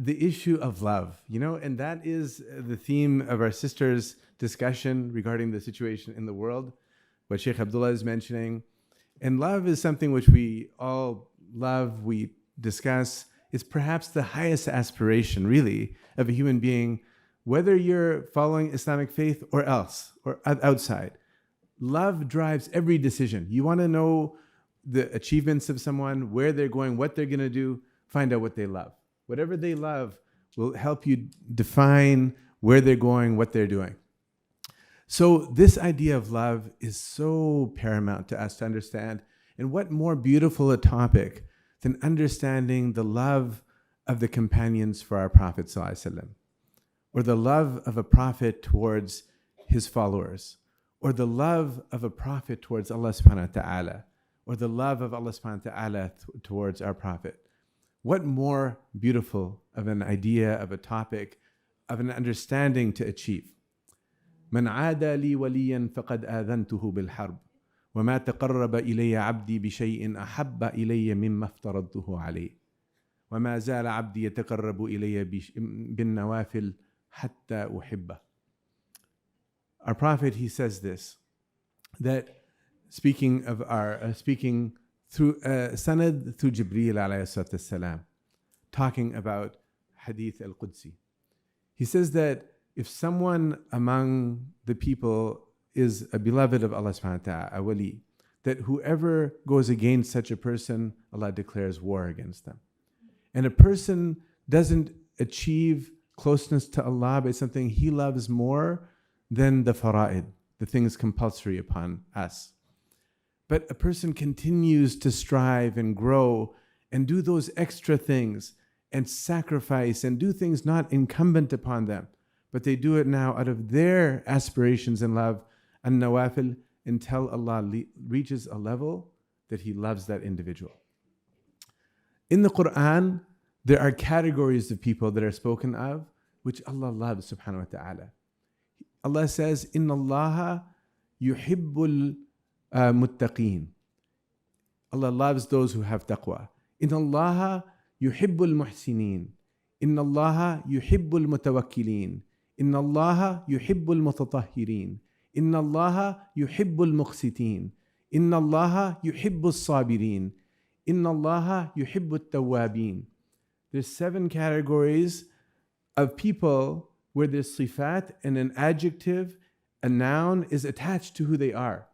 the issue of love, and that is the theme of our sister's discussion regarding the situation in the world, what Sheikh Abdullah is mentioning. And love is something which we all love, we discuss. It's perhaps the highest aspiration, really, of a human being, whether you're following Islamic faith or else, or outside. Love drives every decision. You want to know the achievements of someone, where they're going, what they're going to do, find out what they love. Whatever they love will help you define where they're going, what they're doing. So this idea of love is so paramount to us to understand. And what more beautiful a topic than understanding the love of the companions for our Prophet ﷺ, or the love of a prophet towards his followers, or the love of a prophet towards Allah subhanahu wa ta'ala, or the love of Allah subhanahu wa ta'ala towards our Prophet. What more beautiful of an idea, of a topic, of an understanding to achieve? من عاد لي وليا فقد آذنته بالحرب وما تقرب إلي عبدي بشيء أحب إلي مما افترضته عليه وما زال عبدي يتقرب إلي بالنوافل حتى أحبه. Our Prophet, he says this, that speaking through sanad through Jibreel alayhi salatu salam, talking about Hadith al-Qudsi. He says that if someone among the people is a beloved of Allah subhanahu wa ta'ala, a wali, that whoever goes against such a person, Allah declares war against them. And a person doesn't achieve closeness to Allah by something he loves more than the fara'id, the things compulsory upon us. But a person continues to strive and grow and do those extra things and sacrifice and do things not incumbent upon them, but they do it now out of their aspirations and love and nawafil until Allah reaches a level that He loves that individual. In the Qur'an, there are categories of people that are spoken of which Allah loves subhanahu wa ta'ala. Allah says, Inna Allaha yuhibbul muttaqeen. Allah loves those who have taqwa. Inna Allaha yuhibbul muhsineen. Inna Allaha yuhibbul mutawakkilin. Inna Allaha yuhibbul mutatahhirin. Inna Allaha yuhibbul muqsitin. Inna Allaha yuhibbul sabirin. Inna Allaha yuhibbul tawwabin. There's 7 categories of people where there's sifat and an adjective, a noun is attached to who they are.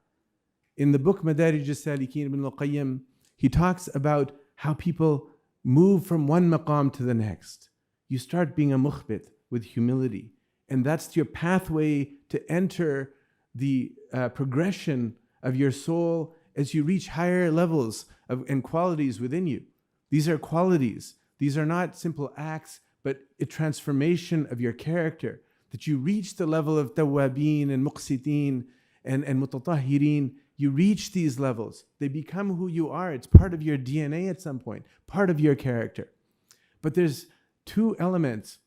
In the book Madarij al-Salikin, Ibn al-Qayyim, he talks about how people move from one maqam to the next. You start being a mukhbit with humility, and that's your pathway to enter the progression of your soul as you reach higher levels and qualities within you. These are qualities. These are not simple acts, but a transformation of your character, that you reach the level of tawwabin and muqsitin and mutatahhirin. You reach these levels. They become who you are. It's part of your DNA at some point, part of your character. But there's 2 elements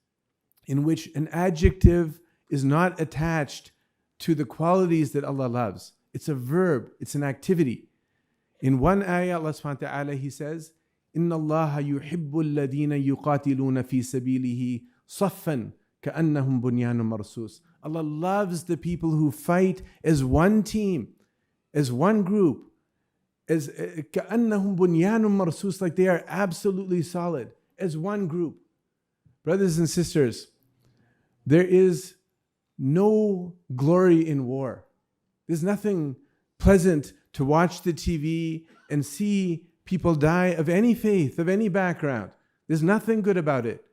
in which an adjective is not attached to the qualities that Allah loves. It's a verb, it's an activity. In one ayah, Allah subhanahu wa ta'ala, He says, إِنَّ اللَّهَ يُحِبُّ الَّذِينَ يُقَاتِلُونَ فِي سَبِيلِهِ صَفًّا كَأَنَّهُمْ بُنْيَانٌ مَرْصُوصٌ. Allah loves the people who fight as one team, as one group, as كَأَنَّهُمْ بُنْيَانٌ مَرْصُوصٌ, like they are absolutely solid, as one group. Brothers and sisters, there is no glory in war. There's nothing pleasant to watch the TV and see people die of any faith, of any background. There's nothing good about it.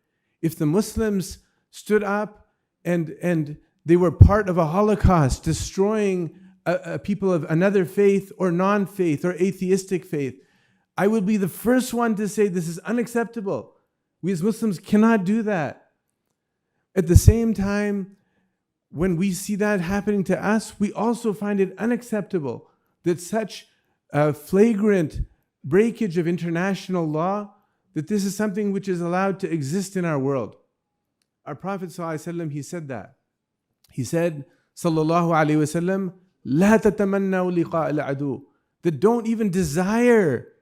If the Muslims stood up and they were part of a Holocaust, destroying people of another faith or non-faith or atheistic faith, I would be the first one to say this is unacceptable. We as Muslims cannot do that. At the same time, when we see that happening to us, we also find it unacceptable that such flagrant breakage of international law, that this is something which is allowed to exist in our world. Our Prophet ﷺ, he said that. He said, sallallahu alayhi wasallam, لا تتمنوا لقاء العدو, that don't even desire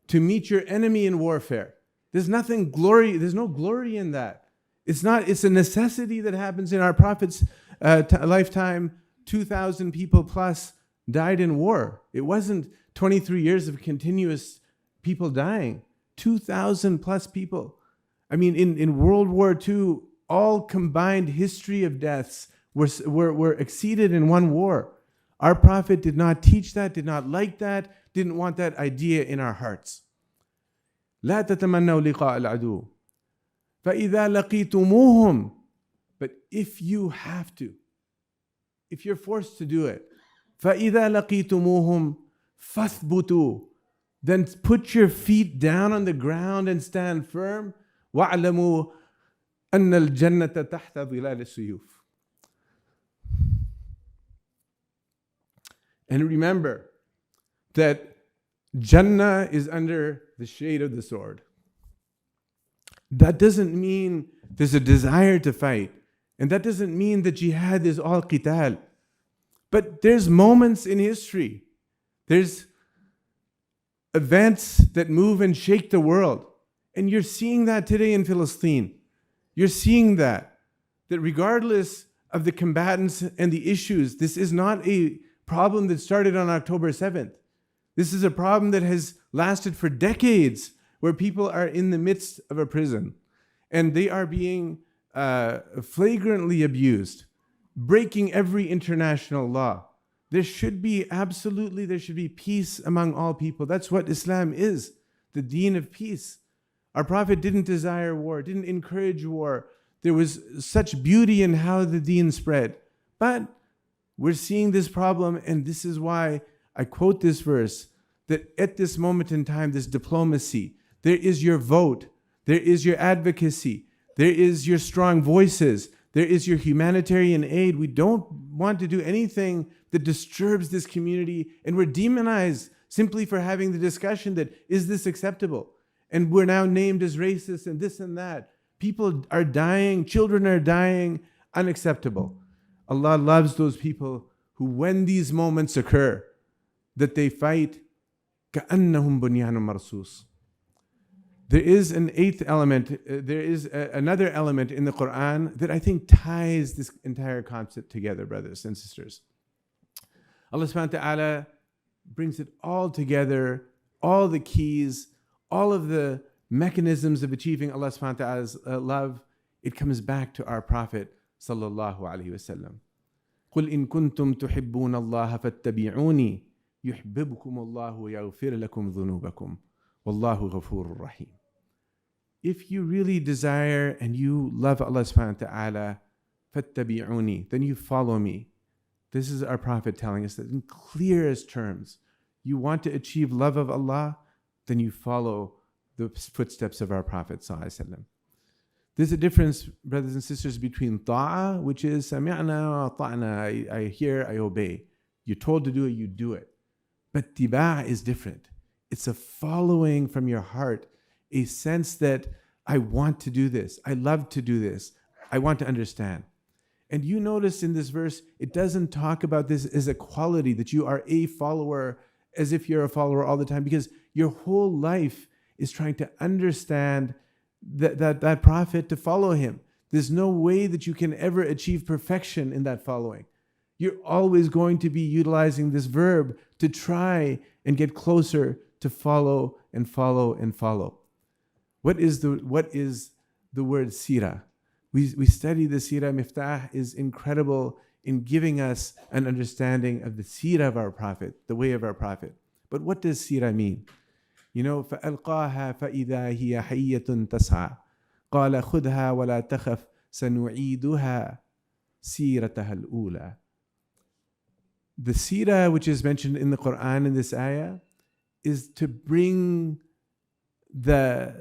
to meet your enemy in warfare. There's no glory in that. It's a necessity that happens in our Prophet's lifetime. 2,000 people plus died in war. It wasn't 23 years of continuous people dying. 2,000 plus people. I mean, in World War II, all combined history of deaths were exceeded in one war. Our Prophet did not teach that, did not like that, didn't want that idea in our hearts. لا تتمنوا لقاء العدو فإذا لقيتموهم. But if you have to, if you're forced to do it, فإذا لقيتموهم فاثبتوا. Then put your feet down on the ground and stand firm. وَاعْلَمُوا أَنَّ الْجَنَّةَ تَحْتَ ظِلَالِ السُّيُوفِ. And remember that Jannah is under the shade of the sword. That doesn't mean there's a desire to fight. And that doesn't mean that jihad is all qital. But there's moments in history. There's events that move and shake the world. And you're seeing that today in Palestine. You're seeing that regardless of the combatants and the issues, this is not a problem that started on October 7th. This is a problem that has lasted for decades, where people are in the midst of a prison and they are being flagrantly abused, breaking every international law. There should be peace among all people. That's what Islam is, the deen of peace. Our Prophet didn't desire war, didn't encourage war. There was such beauty in how the deen spread. But we're seeing this problem, and this is why I quote this verse, that at this moment in time, this diplomacy, there is your vote, there is your advocacy, there is your strong voices, there is your humanitarian aid. We don't want to do anything that disturbs this community, and we're demonized simply for having the discussion that, is this acceptable? And we're now named as racist and this and that. People are dying, children are dying, unacceptable. Allah loves those people who, when these moments occur, that they fight كأنهم بنيان مرصوص. There is an eighth element, there is another element in the Qur'an that I think ties this entire concept together, brothers and sisters. Allah subhanahu wa ta'ala brings it all together, all the keys, all of the mechanisms of achieving Allah subhanahu wa ta'ala's love. It comes back to our Prophet sallallahu alaihi wasallam. قُلْ إِن كُنْتُمْ تُحِبُّونَ اللَّهَ فَاتَّبِعُونِي يُحْبِبْكُمُ اللَّهُ وَيَغْفِرْ لَكُمْ ذُنُوبَكُمْ وَاللَّهُ غَفُورٌ رَحِيمٌ. If you really desire and you love Allah subhanahu wa ta'ala, فَاتَّبِعُونِي, then you follow me. This is our Prophet telling us that in clearest terms. You want to achieve love of Allah, then you follow the footsteps of our Prophet sallallahu alaihi wasallam. There's a difference, brothers and sisters, between ta'a, which is sami'na wa ta'na, I hear, I obey. You're told to do it, you do it. But tiba' is different. It's a following from your heart, a sense that I want to do this, I love to do this, I want to understand. And you notice in this verse, it doesn't talk about this as a quality, that you are a follower, as if you're a follower all the time, because your whole life is trying to understand that Prophet, to follow him. There's no way that you can ever achieve perfection in that following. You're always going to be utilizing this verb to try and get closer to follow and follow and follow. What is the word sirah? We study the sirah. Miftah is incredible in giving us an understanding of the sirah of our Prophet, the way of our Prophet. But what does sirah mean? You know, فَأَلْقَاهَا فَإِذَا هِيَ حَيَّةٌ تَسْعَى قَالَ خُذْهَا وَلَا تَخَفْ سَنُعِيدُهَا سِيرَتَهَا الْأُولَى. The sirah, which is mentioned in the Qur'an in this ayah, is to bring the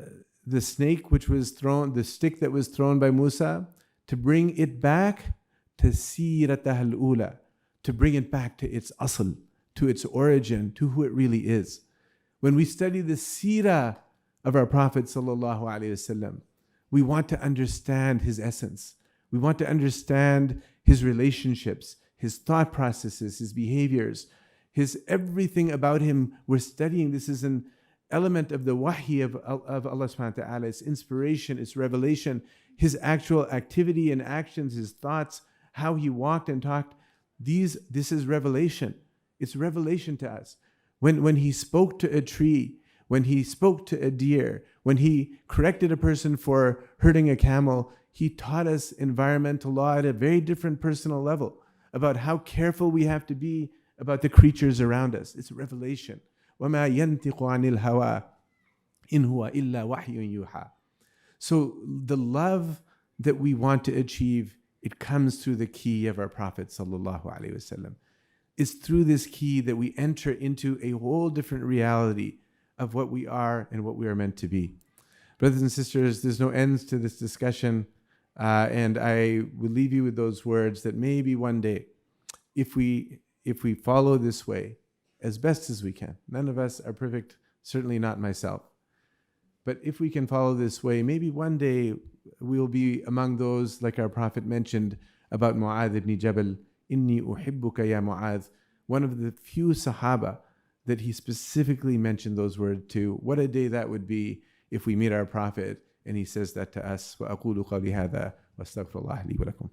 snake which was thrown, the stick that was thrown by Musa, to bring it back to سِيرَتَهَا الْأُولَى, to bring it back to its asl, to its origin, to who it really is. When we study the seerah of our Prophet sallallahu alaihi wasallam, we want to understand his essence. We want to understand his relationships, his thought processes, his behaviors, his everything about him. We're studying. This is element of the wahi of Allah subhanahu wa ta'ala, its inspiration, its revelation, his actual activity and actions, his thoughts, how he walked and talked. This is revelation. It's revelation to us. When he spoke to a tree, when he spoke to a deer, when he corrected a person for hurting a camel, he taught us environmental law at a very different personal level about how careful we have to be about the creatures around us. It's revelation. وَمَا يَنْتِقُ عَنِ الْهَوَىٰ إِنْ هُوَ إِلَّا وَحْيٌ يُوحَىٰ. So the love that we want to achieve, it comes through the key of our Prophet sallallahu alaihi wasallam. It's through this key that we enter into a whole different reality of what we are and what we are meant to be. Brothers and sisters, there's no ends to this discussion, and I will leave you with those words that maybe one day, if we follow this way as best as we can, none of us are perfect, certainly not myself, but if we can follow this way, maybe one day we'll be among those, like our Prophet mentioned about Mu'adh ibn Jabal, Inni uhibbuka ya Mu'adh, one of the few Sahaba that he specifically mentioned those words to. What a day that would be if we meet our Prophet and he says that to us. وَأَقُولُ قَوْلِي هَذَا وَأَسْتَغْفِرُ اللَّهَ لِي وَلَكُمْ.